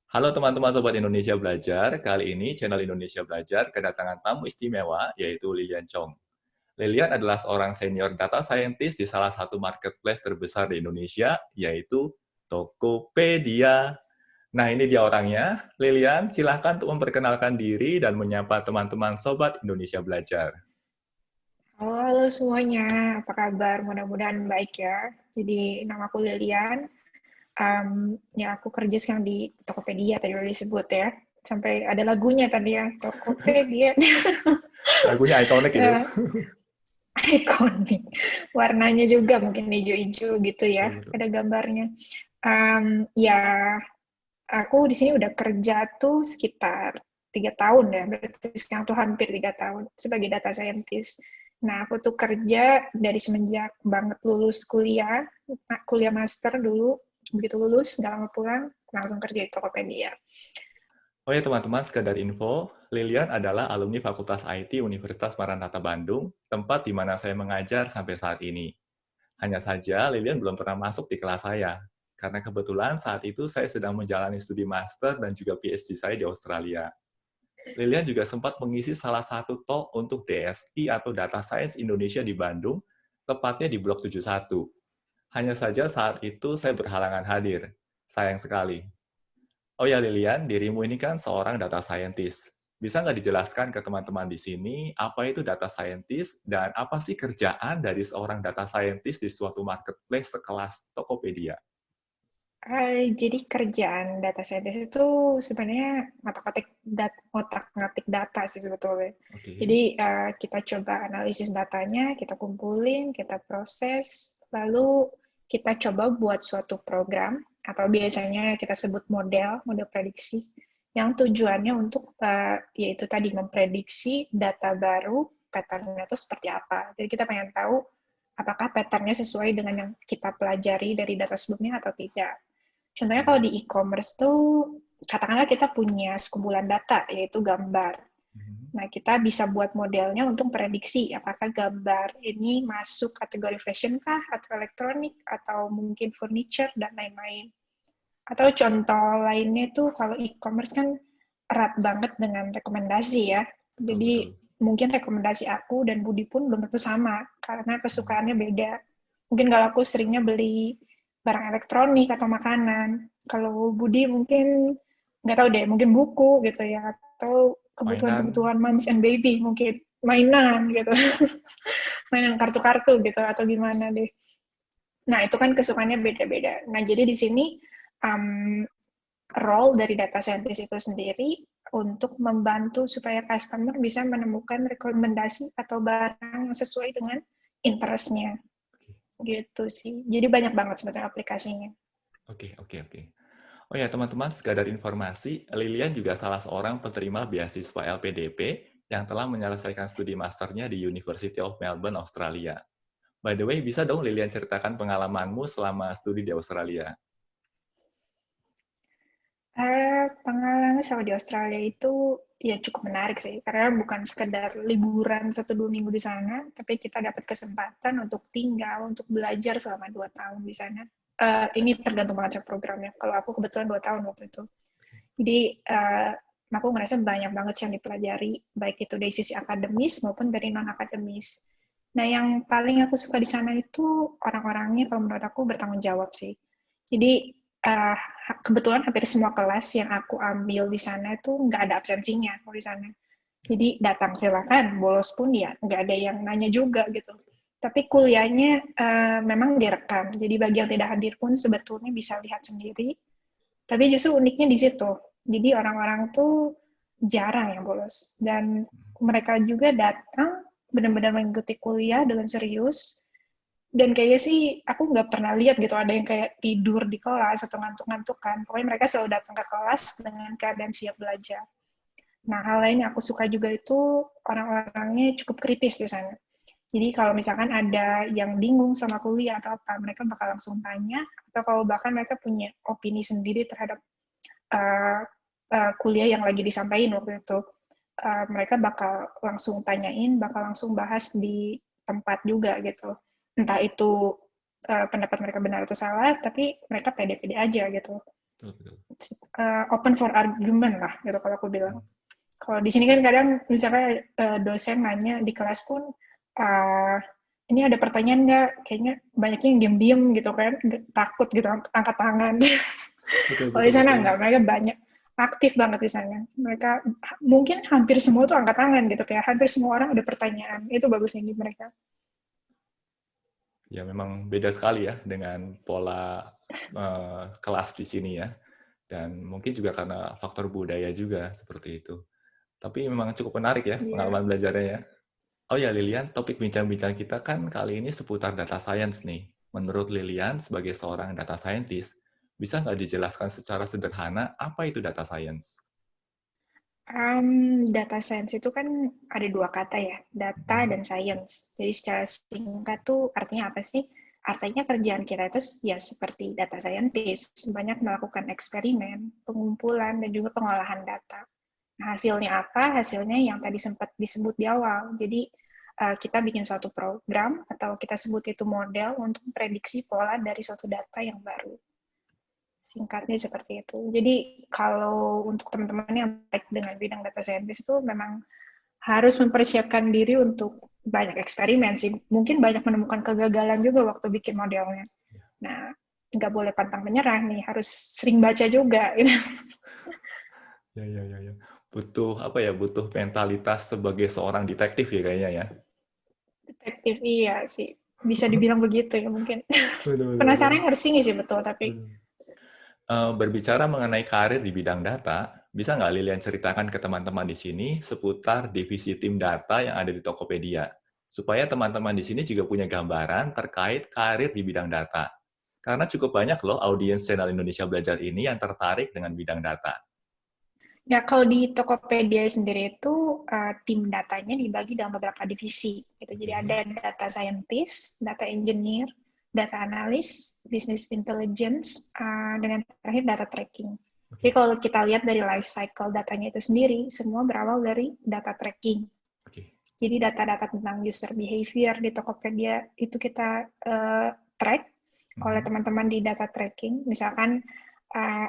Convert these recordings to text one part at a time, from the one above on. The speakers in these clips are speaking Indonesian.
Halo teman-teman Sobat Indonesia Belajar, kali ini channel Indonesia Belajar kedatangan tamu istimewa, yaitu Lilian Chong. Lilian adalah seorang senior data scientist di salah satu marketplace terbesar di Indonesia, yaitu Tokopedia. Nah, ini dia orangnya. Lilian, silahkan untuk memperkenalkan diri dan menyapa teman-teman Sobat Indonesia Belajar. Halo semuanya, apa kabar? Mudah-mudahan baik ya. Jadi nama aku Lilian, ya aku kerja sekarang di Tokopedia tadi udah disebut ya. Sampai ada lagunya tadi ya, Tokopedia. Lagunya ikonik itu. Eh, Ikonik. Warnanya juga mungkin hijau-hijau gitu ya, Betul-betul. ada gambarnya. Ya, aku di sini udah kerja tuh sekitar 3 tahun ya, berarti sekarang tuh hampir 3 tahun sebagai data scientist. Nah, aku tuh kerja dari semenjak banget lulus kuliah master dulu, begitu lulus, gak lama pulang, langsung kerja di Tokopedia. Oh ya teman-teman, sekadar info, Lilian adalah alumni Fakultas IT Universitas Maranatha Bandung, tempat di mana saya mengajar sampai saat ini. Hanya saja Lilian belum pernah masuk di kelas saya, karena kebetulan saat itu saya sedang menjalani studi master dan juga PhD saya di Australia. Lilian juga sempat mengisi salah satu talk untuk DSI atau Data Science Indonesia di Bandung, tepatnya di Blok 71. Hanya saja saat itu saya berhalangan hadir. Sayang sekali. Oh ya Lilian, dirimu ini kan seorang data scientist. Bisa nggak dijelaskan ke teman-teman di sini apa itu data scientist dan apa sih kerjaan dari seorang data scientist di suatu marketplace sekelas Tokopedia? Jadi kerjaan data scientist itu sebenarnya ngotak-ngatik data sih sebetulnya. Oke. Jadi kita coba analisis datanya, kita kumpulin, kita proses, lalu kita coba buat suatu program atau biasanya kita sebut model prediksi yang tujuannya untuk yaitu tadi memprediksi data baru, pattern-nya itu seperti apa. Jadi kita pengen tahu apakah pattern-nya sesuai dengan yang kita pelajari dari data sebelumnya atau tidak. Contohnya kalau di e-commerce tuh, katakanlah kita punya sekumpulan data, yaitu gambar. Mhm. Nah, kita bisa buat modelnya untuk prediksi apakah gambar ini masuk kategori fashion kah, atau elektronik, atau mungkin furniture, dan lain-lain. Atau contoh lainnya tuh, kalau e-commerce kan erat banget dengan rekomendasi ya. Betul, Jadi, betul. mungkin rekomendasi aku dan Budi pun belum tentu sama, karena Mhm. kesukaannya beda. Mungkin kalau aku seringnya beli barang elektronik atau makanan. Kalau Budi mungkin nggak tahu deh, mungkin buku gitu ya, atau Mainan. kebutuhan-kebutuhan moms and baby, mungkin mainan gitu, mainan kartu-kartu gitu, atau gimana deh. Nah, itu kan kesukaannya beda-beda. Nah, jadi di sini um, role dari data scientist itu sendiri untuk membantu supaya customer bisa menemukan rekomendasi atau barang yang sesuai dengan interest-nya. Gitu sih. Jadi banyak banget sebetulnya aplikasinya. Oke, oke, oke. Oh ya teman-teman, sekadar informasi, Lilian juga salah seorang penerima beasiswa LPDP yang telah menyelesaikan studi masternya di University of Melbourne, Australia. By the way, bisa dong Lilian ceritakan pengalamanmu selama studi di Australia? Pengalaman sama di Australia itu ya cukup menarik sih, karena bukan sekedar liburan 1-2 minggu di sana, tapi kita dapat kesempatan untuk tinggal, untuk belajar selama 2 tahun di sana. Ini tergantung banget sama programnya. Kalau aku kebetulan 2 tahun waktu itu. Jadi aku ngerasa banyak banget sih yang dipelajari, baik itu dari sisi akademis maupun dari non-akademis. Nah, yang paling aku suka di sana itu orang-orangnya, kalau menurut aku bertanggung jawab sih. Jadi uh, kebetulan hampir semua kelas yang aku ambil di sana itu nggak ada absensinya kalau di sana. Jadi datang silakan, bolos pun ya nggak ada yang nanya juga gitu. Tapi kuliahnya memang direkam, jadi bagi yang tidak hadir pun sebetulnya bisa lihat sendiri. Tapi justru uniknya di situ. Jadi orang-orang tuh jarang yang bolos. Dan mereka juga datang benar-benar mengikuti kuliah dengan serius. Dan kayaknya sih aku nggak pernah lihat gitu ada yang kayak tidur di kelas atau ngantuk-ngantukan. Pokoknya mereka selalu datang ke kelas dengan keadaan siap belajar. Nah, hal lain yang aku suka juga itu orang-orangnya cukup kritis di sana. Jadi kalau misalkan ada yang bingung sama kuliah atau apa, mereka bakal langsung tanya, atau kalau bahkan mereka punya opini sendiri terhadap uh, kuliah yang lagi disampaikan waktu itu, mereka bakal langsung tanyain, bakal langsung bahas di tempat juga gitu. Entah itu pendapat mereka benar atau salah, tapi mereka pede-pede aja gitu. Betul, betul. Open for argument lah, gitu kalau aku bilang. Hmm. Kalau di sini kan kadang misalnya dosen nanya di kelas pun, ini ada pertanyaan nggak? Kayaknya banyaknya yang diem-diem gitu kan, takut gitu angkat tangan. Betul, Kalau di betul, sana betul. nggak, mereka banyak aktif banget di sana. Mereka mungkin hampir semua tuh angkat tangan gitu, kayak hampir semua orang ada pertanyaan. Itu bagusnya di mereka. Ya memang beda sekali ya dengan pola kelas di sini ya. Dan mungkin juga karena faktor budaya juga seperti itu. Tapi memang cukup menarik ya Iya. pengalaman belajarnya ya. Oh ya Lilian, topik bincang-bincang kita kan kali ini seputar data science nih. Menurut Lilian sebagai seorang data scientist, bisa nggak dijelaskan secara sederhana apa itu data science? Data science itu kan ada dua kata ya, data Mhm. dan science. Jadi secara singkat tuh artinya apa sih? Artinya kerjaan kita itu ya seperti data scientist, banyak melakukan eksperimen, pengumpulan, dan juga pengolahan data. Nah, hasilnya apa? Hasilnya yang tadi sempat disebut di awal. Jadi kita bikin suatu program atau kita sebut itu model untuk prediksi pola dari suatu data yang baru. Singkatnya seperti itu. Jadi kalau untuk teman-teman yang baik dengan bidang data scientist itu memang harus mempersiapkan diri untuk banyak eksperimen sih. Mungkin banyak menemukan kegagalan juga waktu bikin modelnya. Nah, nggak boleh pantang menyerah nih, harus sering baca juga. Gitu. Ya, ya, ya, ya. Butuh apa ya? Butuh mentalitas sebagai seorang detektif ya kayaknya ya. Detektif, iya sih. Bisa dibilang begitu ya mungkin. Betul, betul, betul. Penasaran harus tinggi sih, betul. Tapi Berbicara mengenai karir di bidang data, bisa nggak Lilian ceritakan ke teman-teman di sini seputar divisi tim data yang ada di Tokopedia? Supaya teman-teman di sini juga punya gambaran terkait karir di bidang data. Karena cukup banyak loh audiens channel Indonesia Belajar ini yang tertarik dengan bidang data. ya, kalau di Tokopedia sendiri itu tim datanya dibagi dalam beberapa divisi. Gitu. Jadi Oke, ada data scientist, data engineer, data analyst, business intelligence, dan yang terakhir data tracking. Jadi oke, kalau kita lihat dari life cycle datanya itu sendiri, semua berawal dari data tracking. oke. Jadi data-data tentang user behavior di Tokopedia itu kita track oleh Mhm. teman-teman di data tracking. Misalkan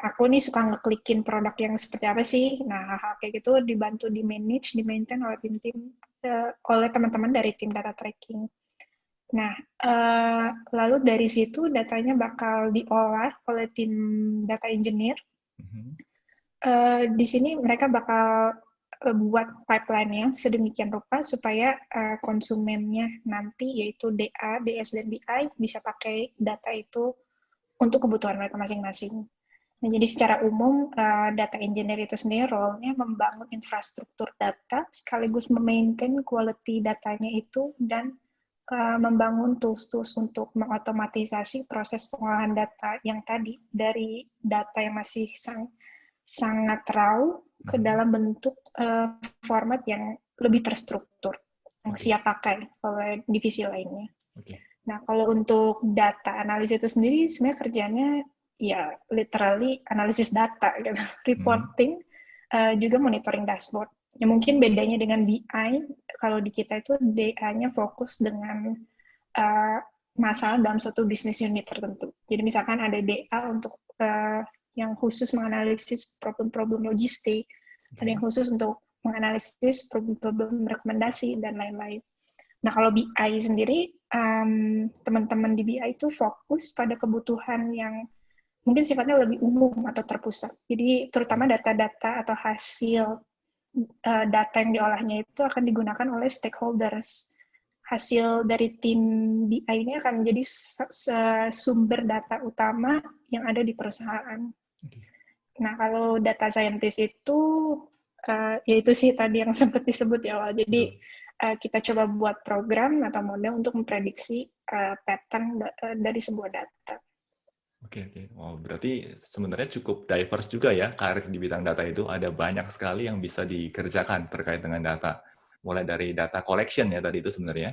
aku nih suka ngeklikin produk yang seperti apa sih. Nah, hal-hal kayak gitu dibantu di manage, di maintain oleh tim-tim oleh teman-teman dari tim data tracking. Nah, lalu dari situ datanya bakal diolah oleh tim data engineer. Mhm. Di sini mereka bakal buat pipeline-nya sedemikian rupa supaya konsumennya nanti yaitu DA, DS, dan BI bisa pakai data itu untuk kebutuhan mereka masing-masing. Nah, jadi secara umum data engineer itu sendiri role-nya membangun infrastruktur data sekaligus memaintain quality datanya itu dan membangun tools-tools untuk mengotomatisasi proses pengolahan data yang tadi dari data yang masih sangat raw ke Mhm. dalam bentuk format yang lebih terstruktur, yang Oke, siap pakai oleh divisi lainnya. oke. Nah, kalau untuk data analisis itu sendiri, sebenarnya kerjanya ya literally analisis data, gitu. Mhm. Reporting, juga monitoring dashboard. Ya mungkin bedanya dengan BI, kalau di kita itu DA-nya fokus dengan uh, masalah dalam suatu bisnis unit tertentu. Jadi misalkan ada DA untuk yang khusus menganalisis problem-problem logistik, ada Oke. yang khusus untuk menganalisis problem-problem rekomendasi, dan lain-lain. Nah, kalau BI sendiri, teman-teman di BI itu fokus pada kebutuhan yang mungkin sifatnya lebih umum atau terpusat. Jadi, terutama data-data atau hasil data yang diolahnya itu akan digunakan oleh stakeholders. Hasil dari tim BI ini akan menjadi sumber data utama yang ada di perusahaan. Oke. Nah, kalau data scientist itu, ya itu sih tadi yang sempat disebut di awal. Jadi, Betul. kita coba buat program atau model untuk memprediksi pattern dari sebuah data. Oke, oke. Oh, berarti sebenarnya cukup diverse juga ya karir di bidang data itu. Ada banyak sekali yang bisa dikerjakan terkait dengan data. Mulai dari data collection ya tadi itu sebenarnya.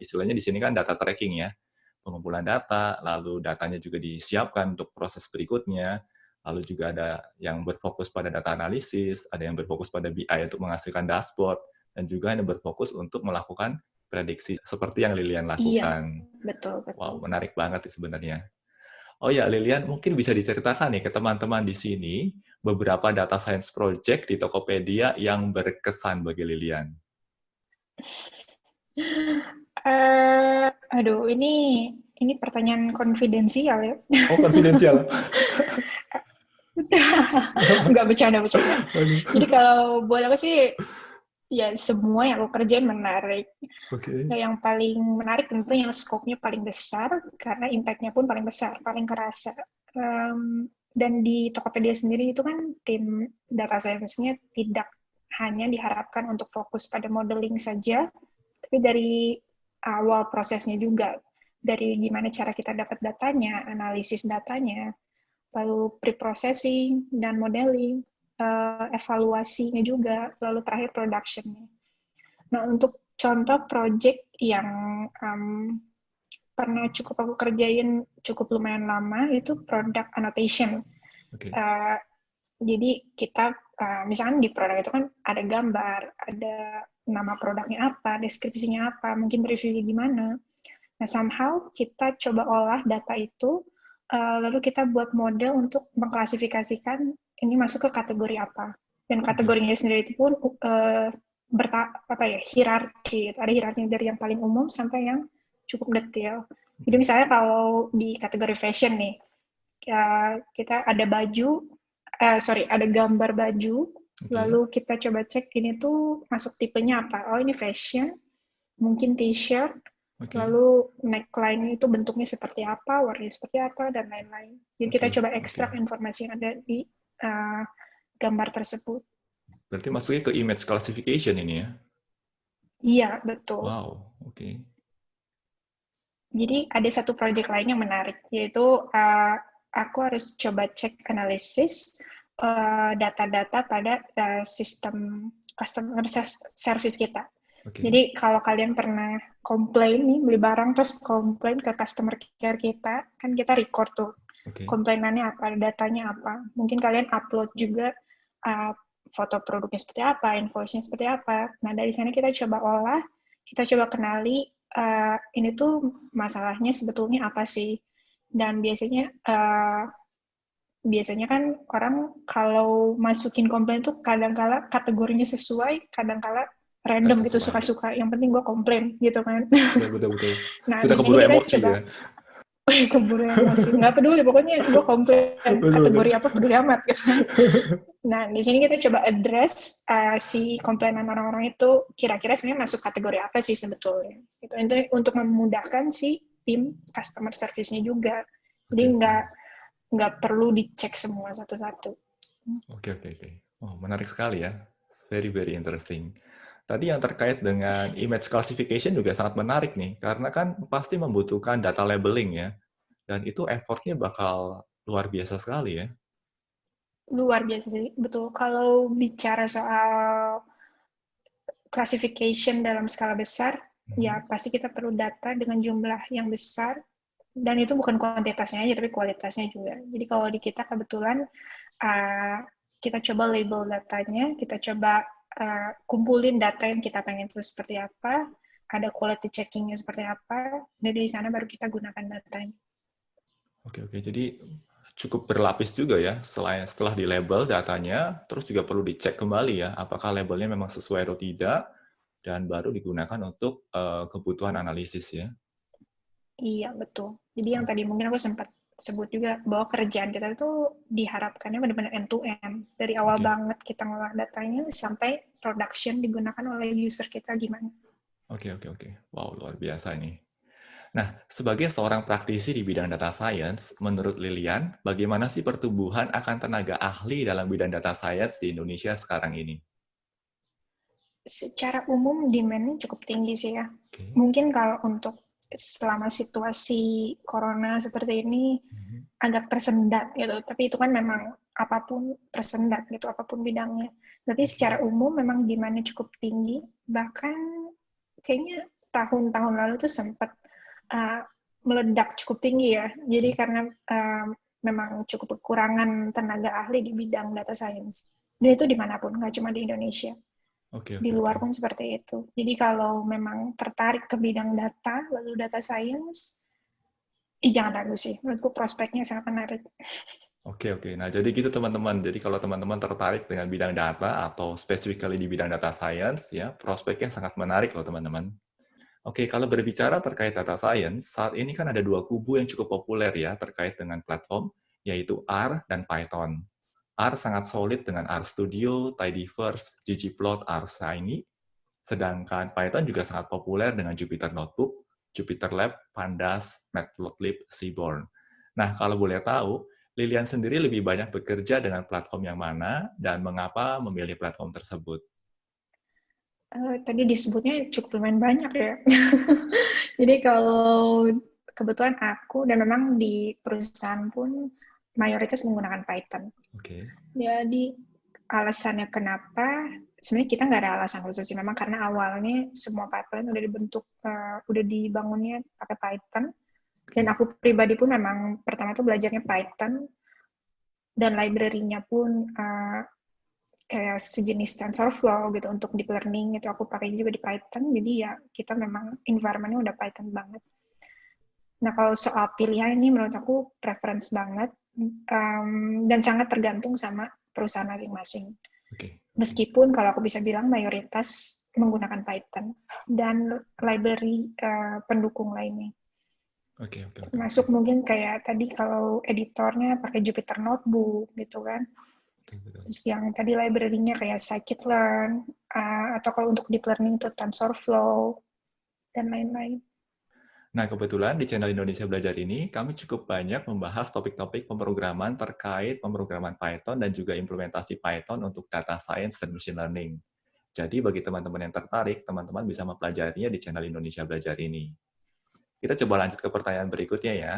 Istilahnya di sini kan data tracking ya. Pengumpulan data, lalu datanya juga disiapkan untuk proses berikutnya. Lalu juga ada yang berfokus pada data analisis, ada yang berfokus pada BI untuk menghasilkan dashboard, dan juga yang berfokus untuk melakukan prediksi seperti yang Lilian Iya, lakukan. betul, betul. Wow, menarik banget sebenarnya. Oh ya, Lilian, mungkin bisa diceritakan nih ke teman-teman di sini beberapa data science project di Tokopedia yang berkesan bagi Lilian. Aduh, ini pertanyaan konfidensial ya. Oh, konfidensial. Nggak bercanda-bercanda. Aduh. Jadi kalau buat aku sih, ya semua yang aku kerjain menarik. Oke. Nah, yang paling menarik tentu yang scope-nya paling besar, karena impact-nya pun paling besar, paling kerasa. Dan di Tokopedia sendiri itu kan tim data science-nya tidak hanya diharapkan untuk fokus pada modeling saja, tapi dari awal prosesnya juga. Dari gimana cara kita dapat datanya, analisis datanya, lalu pre-processing dan modeling, evaluasinya juga, lalu terakhir production-nya. Nah, untuk contoh project yang pernah aku kerjain cukup lumayan lama, itu product annotation. Oke. Uh, jadi kita, misalkan di produk itu kan ada gambar, ada nama produknya apa, deskripsinya apa, mungkin reviewnya gimana. Nah, somehow kita coba olah data itu, lalu kita buat model untuk mengklasifikasikan ini masuk ke kategori apa. Dan Oke. kategorinya sendiri itu pun hierarki. Ada hierarki dari yang paling umum sampai yang cukup detail. Jadi Oke. misalnya kalau di kategori fashion nih, kita ada ada gambar baju, Oke. lalu kita coba cek ini tuh masuk tipenya apa. Oh, ini fashion, mungkin t-shirt, Oke. lalu neckline itu bentuknya seperti apa, warnanya seperti apa, dan lain-lain. Jadi kita Oke. coba Oke. ekstrak informasi yang ada di uh, gambar tersebut. Berarti masuknya ke image classification ini ya? Iya, betul. Wow. Oke. Jadi ada satu project lain yang menarik, yaitu aku harus coba cek analisis data-data pada sistem customer service kita. Oke. Jadi kalau kalian pernah komplain nih, beli barang terus komplain ke customer care kita, kan kita record tuh Oke. komplainannya apa, datanya apa. Mungkin kalian upload juga foto produknya seperti apa, invoice-nya seperti apa. Nah, dari sana kita coba olah, kita coba kenali ini tuh masalahnya sebetulnya apa sih. Dan biasanya kan orang kalau masukin komplain tuh kadang-kala kategorinya sesuai, kadang-kala Nggak random gitu, sesuai. suka-suka. Yang penting gue komplain gitu kan. Ya, betul-betul. Nah, Sudah di sini keburu kita emosi coba ya? keburu emosi. Nggak peduli, pokoknya gue komplain. Betul-betul. Kategori apa peduli amat gitu kan. Nah, di sini kita coba address si komplainan orang-orang itu kira-kira sebenarnya masuk kategori apa sih sebetulnya. Itu untuk memudahkan si tim customer service-nya juga. Jadi Oke, oke. nggak perlu dicek semua satu-satu. Oke, oke, oke. Oh, menarik sekali ya. Very, very interesting. Tadi yang terkait dengan image classification juga sangat menarik nih, karena kan pasti membutuhkan data labeling ya, dan itu effortnya bakal luar biasa sekali ya. Luar biasa sih, betul. Kalau bicara soal classification dalam skala besar, ya Mhm. pasti kita perlu data dengan jumlah yang besar, dan itu bukan kuantitasnya aja, tapi kualitasnya juga. Jadi kalau di kita kebetulan, kita coba label datanya, kita coba kumpulin data yang kita pengen itu seperti apa, ada quality checking-nya seperti apa, dan dari sana baru kita gunakan datanya. Oke, oke. Jadi cukup berlapis juga ya, setelah di label datanya, terus juga perlu dicek kembali ya, apakah labelnya memang sesuai atau tidak, dan baru digunakan untuk kebutuhan analisis ya. Iya, betul. Jadi yang tadi mungkin aku sempat sebut juga bahwa kerjaan kita itu diharapkannya benar-benar end to end. Dari awal Oke, banget kita ngolah datanya sampai production digunakan oleh user kita gimana. oke, oke, oke. Wow, luar biasa ini. Nah, sebagai seorang praktisi di bidang data science, menurut Lilian, bagaimana sih pertumbuhan akan tenaga ahli dalam bidang data science di Indonesia sekarang ini? Secara umum demand-nya cukup tinggi sih ya. Oke. Mungkin kalau untuk selama situasi corona seperti ini Mhm. agak tersendat gitu, tapi itu kan memang apapun tersendat gitu, apapun bidangnya. Tapi Oke. secara umum memang demand-nya cukup tinggi, bahkan kayaknya tahun-tahun lalu tuh sempat uh, meledak cukup tinggi ya. Jadi Oke. karena memang cukup kekurangan tenaga ahli di bidang data science. Dan itu dimanapun, nggak cuma di Indonesia. Oke, Di oke, oke. luar pun seperti itu. Jadi kalau memang tertarik ke bidang data, lalu data science, Jangan ragu sih, menurutku prospeknya sangat menarik. Oke, oke. Nah, jadi gitu teman-teman. Jadi kalau teman-teman tertarik dengan bidang data atau specifically di bidang data science, ya, prospeknya sangat menarik loh teman-teman. Oke, kalau berbicara terkait data science, saat ini kan ada dua kubu yang cukup populer ya terkait dengan platform, yaitu R dan Python. R sangat solid dengan RStudio, Tidyverse, ggplot, RShiny, sedangkan Python juga sangat populer dengan Jupyter Notebook, Jupyter Lab, Pandas, Matplotlib, Seaborn. Nah, kalau boleh tahu, Lilian sendiri lebih banyak bekerja dengan platform yang mana dan mengapa memilih platform tersebut? Tadi disebutnya cukup lumayan banyak ya. Jadi kalau kebetulan aku dan memang di perusahaan pun mayoritas menggunakan Python. Oke. Jadi alasannya kenapa, sebenarnya kita nggak ada alasan khusus sih. Memang karena awalnya semua pipeline udah dibentuk, udah dibangunnya pakai Python. Dan Oke. aku pribadi pun memang pertama tuh belajarnya Python, dan library-nya pun kayak sejenis TensorFlow gitu untuk deep learning itu aku pakai juga di Python. Jadi ya kita memang environment-nya udah Python banget. Nah kalau soal pilihan ini menurut aku preference banget, dan sangat tergantung sama perusahaan masing-masing. Oke. Meskipun kalau aku bisa bilang mayoritas menggunakan Python dan library pendukung lainnya. Oke, oke, oke, oke. Termasuk mungkin kayak tadi kalau editornya pakai Jupyter Notebook gitu kan. Betul, betul. Terus yang tadi library-nya kayak scikit-learn, atau kalau untuk deep learning itu TensorFlow, dan lain-lain. Nah, kebetulan di channel Indonesia Belajar ini, kami cukup banyak membahas topik-topik pemrograman terkait pemrograman Python dan juga implementasi Python untuk data science dan machine learning. Jadi, bagi teman-teman yang tertarik, teman-teman bisa mempelajarinya di channel Indonesia Belajar ini. Kita coba lanjut ke pertanyaan berikutnya ya.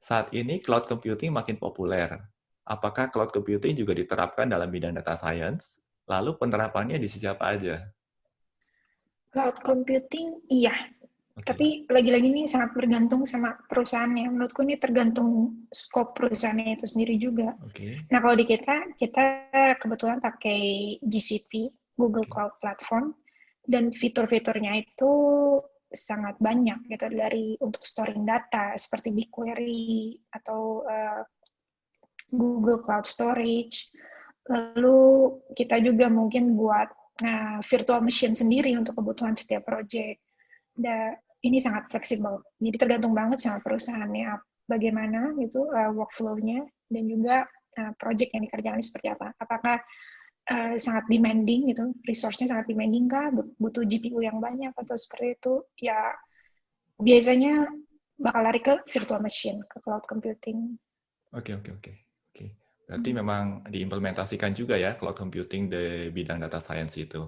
Saat ini, cloud computing makin populer. Apakah cloud computing juga diterapkan dalam bidang data science? Lalu penerapannya di sisi apa aja? Cloud computing, iya. Oke, Tapi lagi-lagi ini sangat bergantung sama perusahaannya. Menurutku ini tergantung scope perusahaannya itu sendiri juga. oke, Nah, kalau di kita kebetulan pakai GCP, Google oke, Cloud Platform, dan fitur-fiturnya itu sangat banyak gitu, dari untuk storing data seperti BigQuery atau Google Cloud Storage. Lalu kita juga mungkin buat virtual machine sendiri untuk kebutuhan setiap project. Ini sangat fleksibel. Jadi tergantung banget sama perusahaannya bagaimana gitu workflow-nya, dan juga project yang dikerjakan seperti apa. Apakah sangat demanding gitu, resource-nya sangat demanding kah, butuh GPU yang banyak atau seperti itu. Ya biasanya bakal lari ke virtual machine, ke cloud computing. oke, oke, oke. Oke. Berarti memang diimplementasikan juga ya cloud computing di bidang data science itu.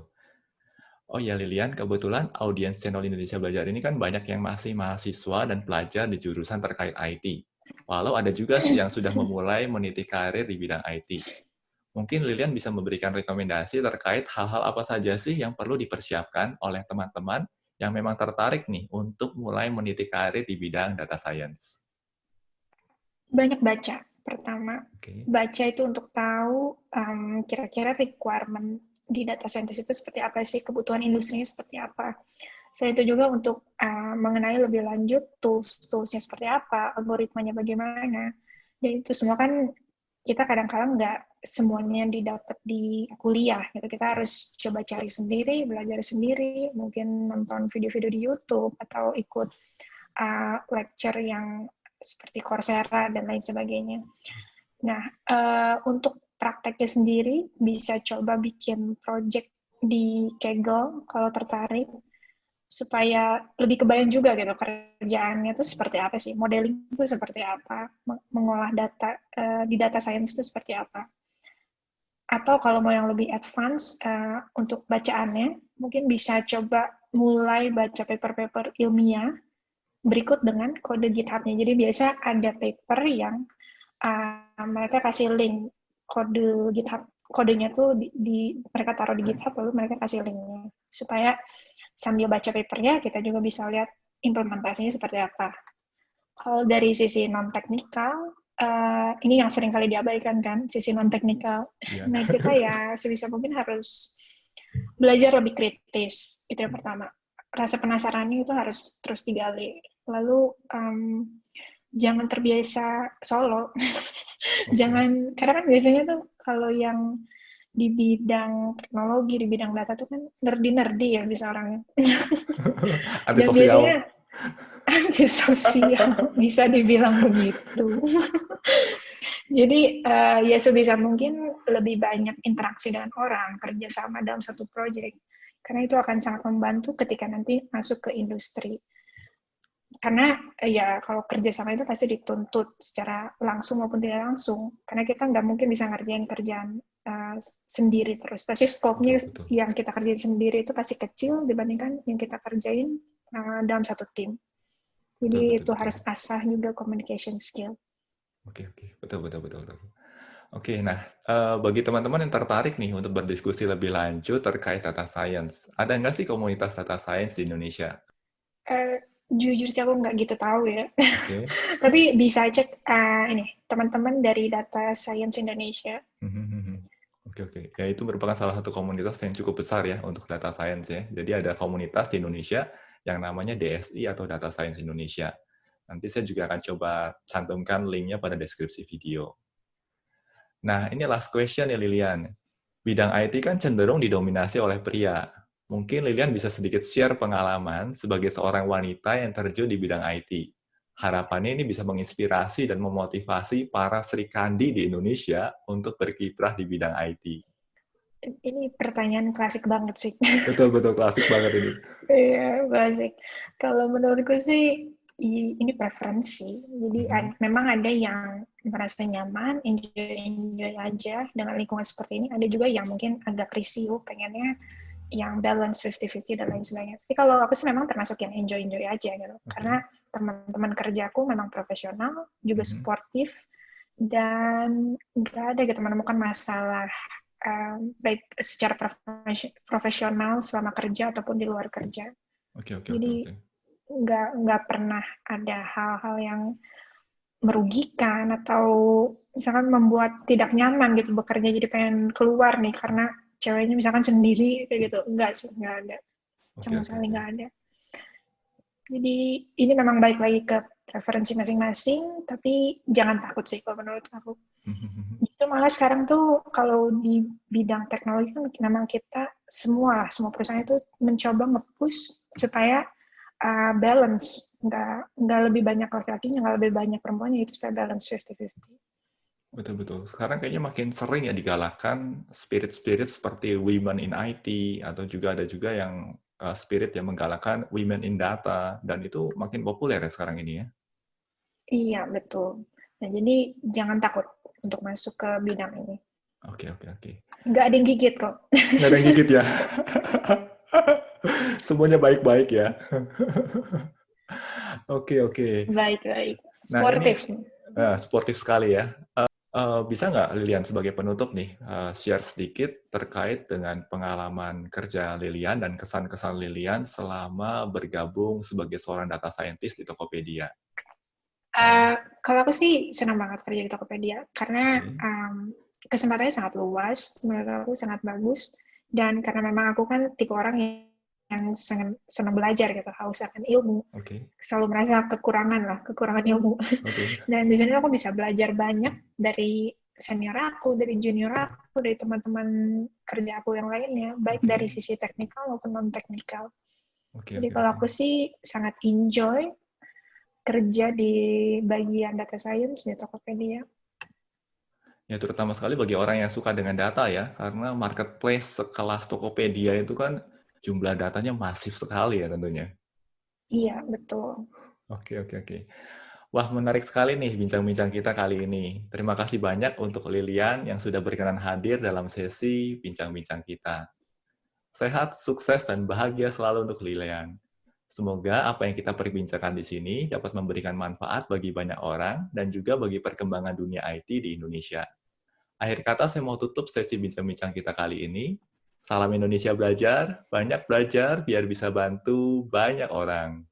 Oh ya Lilian, kebetulan audiens channel Indonesia Belajar ini kan banyak yang masih mahasiswa dan pelajar di jurusan terkait IT. Walau ada juga sih yang sudah memulai meniti karir di bidang IT. Mungkin Lilian bisa memberikan rekomendasi terkait hal-hal apa saja sih yang perlu dipersiapkan oleh teman-teman yang memang tertarik nih untuk mulai meniti karir di bidang data science. Banyak baca, pertama. Oke, Baca itu untuk tahu kira-kira requirement di data scientist itu seperti apa sih, kebutuhan industrinya seperti apa. Selain itu juga untuk mengenai lebih lanjut tools-toolsnya seperti apa, algoritmanya bagaimana. Dan itu semua kan kita kadang-kadang nggak semuanya didapat di kuliah gitu. Kita oke, harus coba cari sendiri, belajar sendiri, mungkin nonton video-video di YouTube atau ikut lecture yang seperti Coursera dan lain sebagainya. Nah, untuk prakteknya sendiri bisa coba bikin project di Kaggle kalau tertarik, supaya lebih kebayang juga gitu kerjaannya itu seperti apa sih, modeling itu seperti apa, mengolah data di data science itu seperti apa. Atau kalau mau yang lebih advance untuk bacaannya, mungkin bisa coba mulai baca paper-paper ilmiah berikut dengan kode GitHub-nya. Jadi biasa ada paper yang mereka kasih link kode GitHub, kodenya tuh mereka taruh di GitHub, lalu mereka kasih linknya supaya sambil baca papernya kita juga bisa lihat implementasinya seperti apa. Kalau dari sisi non teknikal, ini yang sering kali diabaikan kan, sisi non teknikal. iya. Nah kita ya sebisa mungkin harus belajar lebih kritis, itu yang pertama. Rasa penasarannya itu harus terus digali. Lalu jangan terbiasa solo. Oke. Karena kan biasanya tuh kalau yang di bidang teknologi, di bidang data tuh kan nerdy-nerdy ya bisa orangnya. Dan Antisosial. biasanya antisosial, bisa dibilang begitu. Jadi ya sebisa mungkin lebih banyak interaksi dengan orang, kerjasama dalam satu proyek. Karena itu akan sangat membantu ketika nanti masuk ke industri. Karena ya kalau kerjasama itu pasti dituntut secara langsung maupun tidak langsung. Karena kita nggak mungkin bisa ngerjain kerjaan sendiri terus. Pasti Betul, skopnya betul. yang kita kerjain sendiri itu pasti kecil dibandingkan yang kita kerjain dalam satu tim. Betul, Jadi betul, itu betul. harus asah juga communication skill. Oke, oke. Betul, betul, betul, betul. Oke, nah, bagi teman-teman yang tertarik nih untuk berdiskusi lebih lanjut terkait data science, ada nggak sih komunitas data science di Indonesia? Jujur sih aku nggak gitu tahu ya. Oke. Tapi bisa cek ini teman-teman dari Data Science Indonesia. Mhm, mhm. Oke, oke. Ya, itu merupakan salah satu komunitas yang cukup besar ya untuk data science ya. Jadi ada komunitas di Indonesia yang namanya DSI atau Data Science Indonesia. Nanti saya juga akan coba cantumkan linknya pada deskripsi video. Nah, ini last question ya Lilian. Bidang IT kan cenderung didominasi oleh pria. Mungkin Lilian bisa sedikit share pengalaman sebagai seorang wanita yang terjun di bidang IT. Harapannya ini bisa menginspirasi dan memotivasi para Sri Kandi di Indonesia untuk berkiprah di bidang IT. Ini pertanyaan klasik banget sih. Betul, betul. Klasik banget ini. Iya, klasik. Kalau menurutku sih ini preferensi. Jadi Mhm. memang ada yang merasa nyaman, enjoy aja dengan lingkungan seperti ini. Ada juga yang mungkin agak risih, pengennya yang balance 50-50 dan lain sebagainya. Tapi kalau aku sih memang termasuk yang enjoy aja gitu. Oke. Karena teman-teman kerjaku memang profesional, juga Mhm. suportif, dan nggak ada gitu menemukan masalah baik secara profesional selama kerja ataupun di luar kerja. Oke, oke, oke, Jadi oke. nggak pernah ada hal-hal yang merugikan atau misalkan membuat tidak nyaman gitu bekerja jadi pengen keluar nih karena ceweknya misalkan sendiri kayak gitu. Enggak sih, nggak ada. Oke, Sama oke, sekali oke. nggak ada. Jadi ini memang baik lagi ke preferensi masing-masing, tapi jangan takut sih kalau menurut aku. Justru malah sekarang tuh kalau di bidang teknologi kan memang kita semua perusahaan itu mencoba nge-push supaya balance, nggak lebih banyak laki-lakinya, nggak lebih banyak perempuannya, itu supaya balance 50-50. Betul, betul. Sekarang kayaknya makin sering ya digalakkan spirit-spirit seperti women in IT, atau juga ada juga yang spirit yang menggalakkan women in data, dan itu makin populer ya sekarang ini ya. Iya, betul. Nah, jadi jangan takut untuk masuk ke bidang ini. Oke, oke, oke. Nggak ada yang gigit kok. Nggak ada yang gigit ya? Semuanya baik-baik ya. Oke, oke. Baik-baik. Nah, ini Sportif. sportif sekali ya. Bisa nggak Lilian sebagai penutup nih, share sedikit terkait dengan pengalaman kerja Lilian dan kesan-kesan Lilian selama bergabung sebagai seorang data scientist di Tokopedia? Uh, Kalau aku sih senang banget kerja di Tokopedia karena Oke, kesempatannya sangat luas, menurut aku sangat bagus, dan karena memang aku kan tipe orang yang senang belajar gitu, haus akan ilmu, oke, selalu merasa kekurangan ilmu. oke. Dan di sini aku bisa belajar banyak dari senior aku, dari junior aku, dari teman-teman kerja aku yang lainnya, baik Oke, dari sisi teknikal maupun non-teknikal. oke, Jadi oke, kalau oke. aku sih sangat enjoy kerja di bagian data science di Tokopedia. Ya, terutama sekali bagi orang yang suka dengan data ya, karena marketplace sekelas Tokopedia itu kan jumlah datanya masif sekali ya tentunya. Iya, betul. Oke, oke, oke. Wah, menarik sekali nih bincang-bincang kita kali ini. Terima kasih banyak untuk Lilian yang sudah berkenan hadir dalam sesi bincang-bincang kita. Sehat, sukses, dan bahagia selalu untuk Lilian. Semoga apa yang kita perbincangkan di sini dapat memberikan manfaat bagi banyak orang dan juga bagi perkembangan dunia IT di Indonesia. Akhir kata, saya mau tutup sesi bincang-bincang kita kali ini. Salam Indonesia belajar, banyak belajar biar bisa bantu banyak orang.